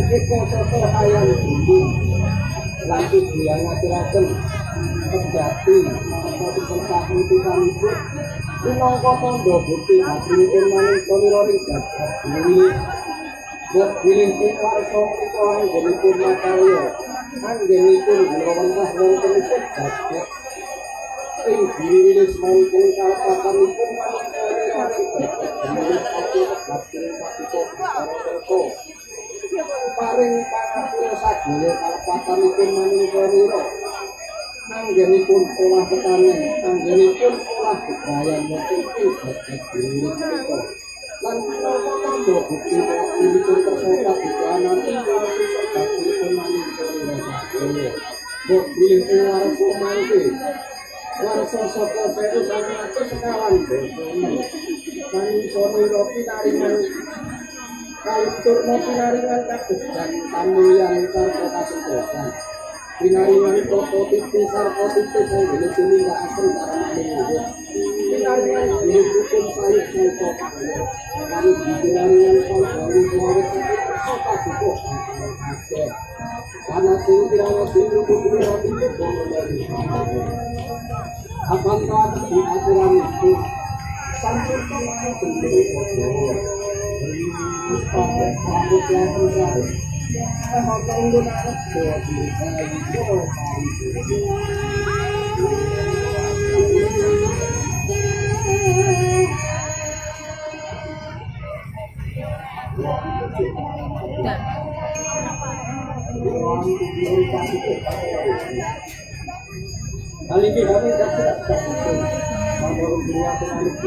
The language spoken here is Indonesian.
Eko soto ayam bumbu lanjut dia ngaturaken terjadi masa disertak nitikan ibu minangka tandha bukti hasilipun maning pamira ring jagat diri buat giling warsa menika anggenipun makarya anggenipun ngrawentah wonten jagat ing dirilis wonten kalapatanipun maning pamira ring jagat diri paring pangapura sadaya kalepatanipun maning pamira anggenipun olah petani anggenipun olah budaya wonten ing jagat diri menika lan tandha bukti pilipun kersa kabukanan ingkang sedayanipun maning pamira sadaya mbok bilih ing warsa mangke warsa saka 1900 sekawan dosa kami soniro pinaringan Kaliturna pinaringan kabejan kamulyan sarta kasentosan pinaringan toto titis sarta titis sanggene tumindak asri karamane luhur pinaringan bilih hukum sayuk sarta kami pinaringan panggawi muawet sarta dukuh akeh karena sing kirana sing luhur roti bono dari akan tak diaturan itu sampun bentuk Mustafa Ahmad Yahya sama tahun anak kali ini kami dapat baru dua kali